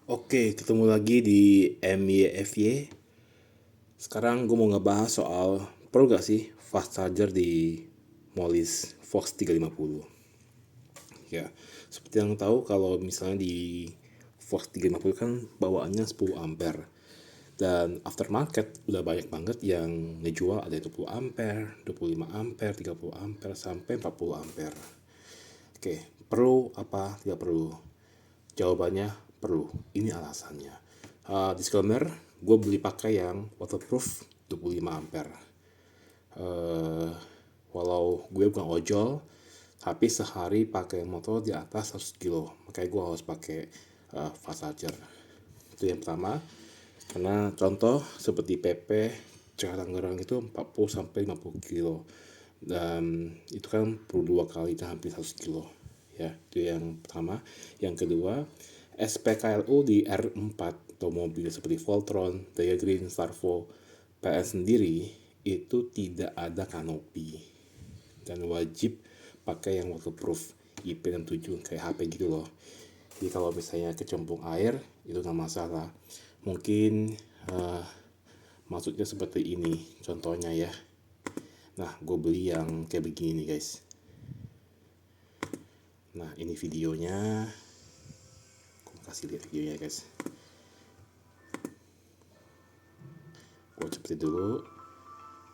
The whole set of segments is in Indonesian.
Oke, ketemu lagi di MYFY. Sekarang gue mau ngebahas soal perlu gak sih fast charger di Molis Fox 350. Ya, seperti yang tahu kalau misalnya di Fox 350 kan bawaannya 10 ampere. Dan aftermarket udah banyak banget yang ngejual ada 20 ampere, 25 ampere, 30 ampere, sampai 40 ampere. Oke, perlu apa tidak perlu? Jawabannya perlu. Ini alasannya. Disclaimer, gue beli pakai yang waterproof 25 ampere. Walau gue bukan ojol, tapi sehari pakai motor di atas 100 kilo. Makanya gue harus pakai fast charger. Itu yang pertama. Karena contoh seperti PP Jakarta Tangerang itu 40 sampai 50 kilo. Dan itu kan perlu 2 kali hampir 100 kilo. Ya, itu yang pertama. Yang kedua, SPKLU di R4 atau mobil seperti Voltron, Daya Green, Starvo, PS sendiri itu tidak ada kanopi dan wajib pakai yang waterproof IP67 kayak HP gitu loh. Jadi kalau misalnya kecemplung air itu nggak masalah. Mungkin maksudnya seperti ini contohnya ya. Nah, gue beli yang kayak begini nih guys. Nah, ini videonya. Gue kasih lihat videonya guys. Gue cepetin dulu.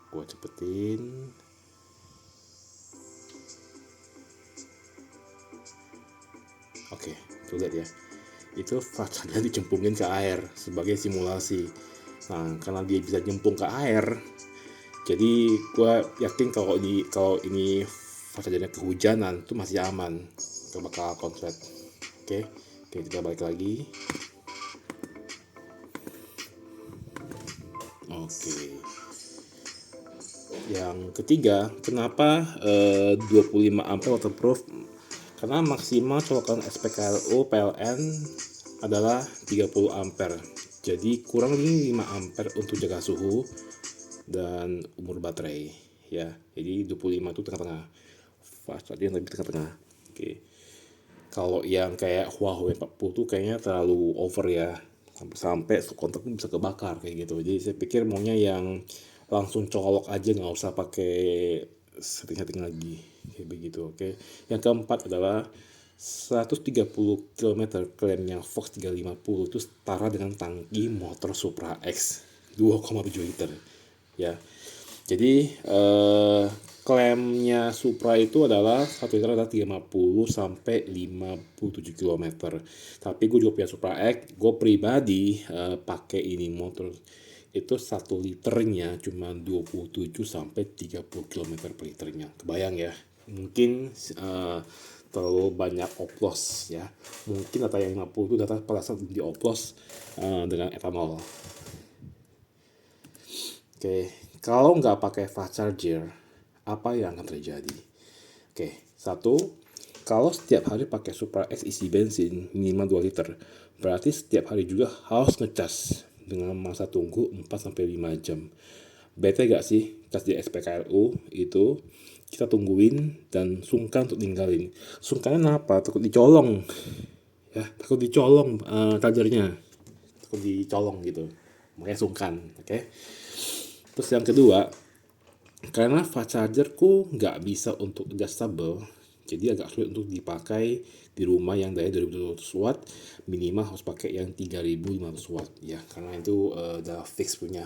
Gue cepetin. Oke, tuh lihat ya. Itu faktanya dicemplungin ke air sebagai simulasi. Nah, karena dia bisa nyemplung ke air, jadi gue yakin kalau ini faktanya kehujanan itu masih aman, gak bakal konslet. Oke, kita balik lagi. Oke, yang ketiga, kenapa 25 ampere waterproof? Karena maksimal colokan SPKLU PLN adalah 30 ampere. Jadi kurang lebih 5 ampere untuk jaga suhu dan umur baterai ya. Jadi 25 itu tengah-tengah. Fast charging lebih tengah-tengah. Oke. Kalau yang kayak Huawei 40 tuh kayaknya terlalu over ya. Sampai kontak bisa kebakar kayak gitu. Jadi saya pikir maunya yang langsung colok aja, nggak usah pakai setting-setting lagi kayak begitu. Oke. Yang keempat adalah 130 km klaimnya Fox 350 itu setara dengan tangki motor Supra X 2,7 liter ya. Jadi klaimnya Supra itu adalah 1 liter adalah 30 sampai 57 km. Tapi gue juga punya Supra X, gue pribadi pakai ini motor itu 1 liternya cuma 27 sampai 30 km per liternya. Kebayang ya? Mungkin terlalu banyak oplos ya. Mungkin data yang 50 itu data pada saat dioplos dengan etanol. Oke, kalau nggak pakai fast charger, apa yang akan terjadi? Oke, satu, kalau setiap hari pakai Supra X isi bensin minimal 2 liter, berarti setiap hari juga harus ngecas dengan masa tunggu 4 sampai 5 jam. Bete gak sih cas di SPKLU itu kita tungguin dan sungkan untuk ninggalin. Sungkannya kenapa? Takut dicolong. Ya, takut dicolong chargernya. Takut dicolong gitu. Makanya sungkan, oke? Terus yang kedua, karena fast chargerku nggak bisa untuk adjustable, jadi agak sulit untuk dipakai di rumah yang daya 2200 watt, minimal harus pakai yang 3500 watt ya, karena itu udah fix punya.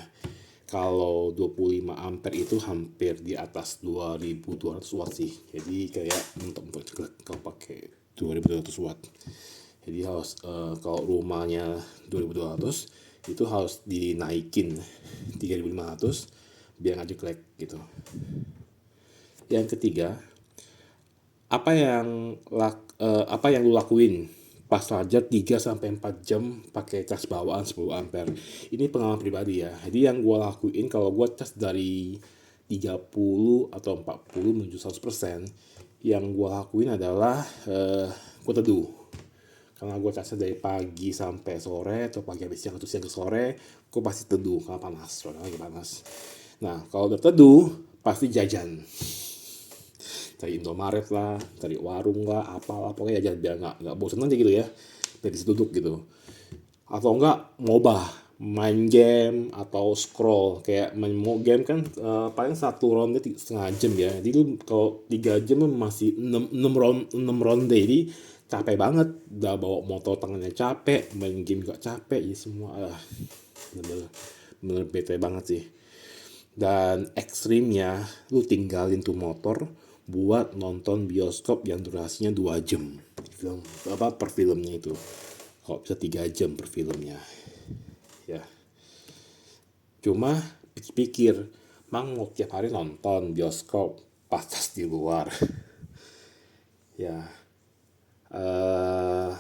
Kalau 25 ampere itu hampir di atas 2200 watt sih, jadi kayak mentok-mentok juga kalau pakai 2200 watt. Jadi harus kalau rumahnya 2200 itu harus dinaikin 3500 biar nggak jelek gitu. Yang ketiga, apa yang lu lakuin pas charger 3 sampai 4 jam pakai cas bawaan 10 ampere. Ini pengalaman pribadi ya. Jadi yang gua lakuin kalau gua cas dari 30 atau 40 menuju 100%, yang gua lakuin adalah gua teduh. Karena gue casnya dari pagi sampai sore atau pagi habis siang atau siang ke sore, gue pasti teduh karena panas, soalnya lagi panas. Nah, kalau udah teduh, pasti jajan. Cari Indomaret lah, cari warung lah, apalah, pokoknya jajan biar nggak bosan aja gitu ya. Biar bisa duduk gitu. atau enggak main game atau scroll. Kayak main game kan paling satu ronde 1,5 jam ya, jadi lu kalau 3 jam masih 6 ronde, jadi capek banget, udah bawa motor tangannya capek, main game juga capek, ya semua bener bete banget sih. Dan ekstrimnya lu tinggalin tuh motor buat nonton bioskop yang durasinya 2 jam film per filmnya itu, kok bisa 3 jam per filmnya ya. Cuma pikir-pikir, mang mau tiap hari nonton bioskop pas di luar ya. eh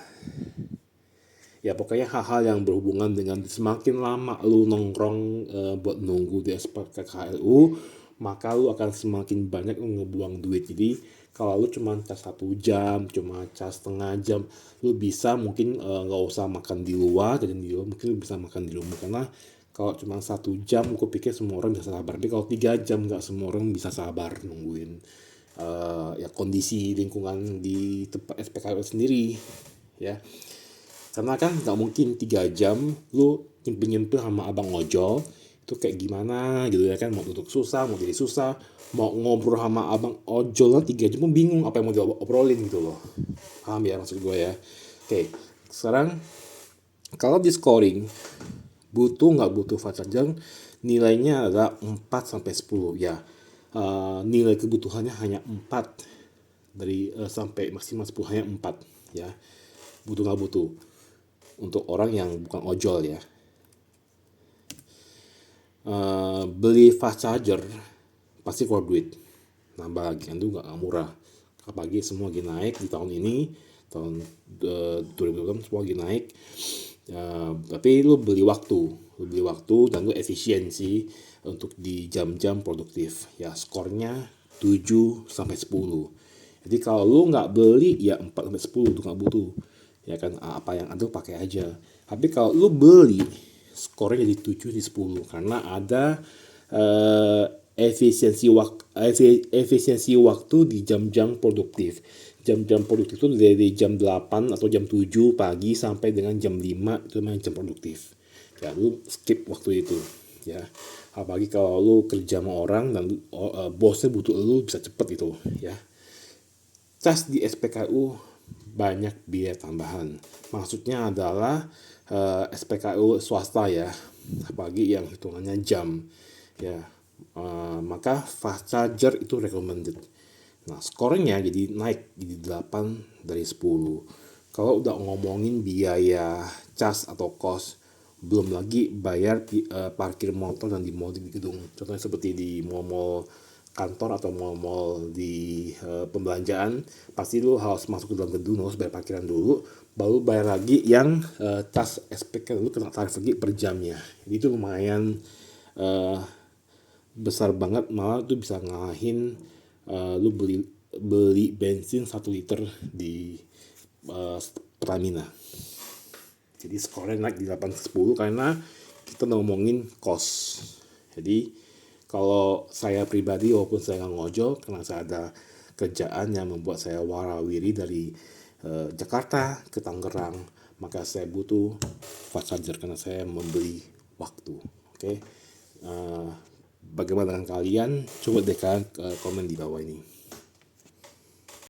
Ya pokoknya hal-hal yang berhubungan dengan semakin lama lu nongkrong buat nunggu di SPKLU, maka lu akan semakin banyak ngebuang duit. Jadi kalau lu cuma cas 1 jam, cuma cas setengah jam, lu bisa mungkin nggak usah makan di luar, jadi di luar mungkin lu bisa makan di rumah. Karena kalau cuma 1 jam, aku pikir semua orang bisa sabar. Tapi kalau 3 jam, nggak semua orang bisa sabar nungguin ya kondisi lingkungan di tempat SPKLU sendiri ya. Karena kan nggak mungkin 3 jam lu nyempil-nyempil sama abang ojol itu kayak gimana gitu ya kan, mau duduk susah, mau diri susah, mau ngobrol sama abang ojol lah 3 jam pun bingung apa yang mau diobrolin gitu loh. Paham ya maksud gue ya. Oke, sekarang kalau di scoring butuh nggak butuh fast charger, nilainya adalah 4 sampai 10 ya. Nilai kebutuhannya hanya 4 dari sampai maksimal 10 hanya 4 ya. Butuh nggak butuh untuk orang yang bukan ojol ya. Beli fast charger pasti keluar duit, nambah lagi kan tuh nggak murah, apalagi semua lagi naik di tahun ini, tahun 2020 semua lagi naik. Tapi lu beli waktu dan lu efisiensi untuk di jam-jam produktif ya, skornya 7 sampai 10. Jadi kalau lu nggak beli ya 4 sampai 10 tuh nggak butuh ya kan, apa yang ada pakai aja. Tapi kalau lu beli, skornya jadi 7 di 10 karena ada eh, efisiensi waktu di jam-jam produktif. Jam-jam produktif itu dari jam 8 atau jam 7 pagi sampai dengan jam 5 itu memang jam produktif. Ya lu skip waktu itu ya. Apalagi kalau lu kerja sama orang dan bosnya butuh lu bisa cepet itu ya. Cas di SPKU banyak biaya tambahan. Maksudnya adalah SPKU swasta ya, apalagi yang hitungannya jam ya. Maka fast charger itu recommended. Nah, skornya jadi naik jadi 8 dari 10. Kalau udah ngomongin biaya cas atau kos, belum lagi bayar parkir motor dan di mall di gedung. Contohnya seperti di mall-mall kantor atau mall-mall di pembelanjaan, pasti lu harus masuk ke dalam gedung, harus bayar parkiran dulu, baru bayar lagi yang cas SPK, lu kena tarif lagi per jamnya. Jadi itu lumayan besar banget, malah tuh bisa ngalahin lu beli bensin 1 liter di Pertamina. Jadi skornya naik di 8 ke 10 karena kita ngomongin kos. Jadi kalau saya pribadi walaupun saya nggak ngojol, karena saya ada kerjaan yang membuat saya warawiri dari Jakarta ke Tangerang, maka saya butuh fast charger karena saya membeli waktu. Oke. Bagaimana dengan kalian? Coba deh kalian komen di bawah ini.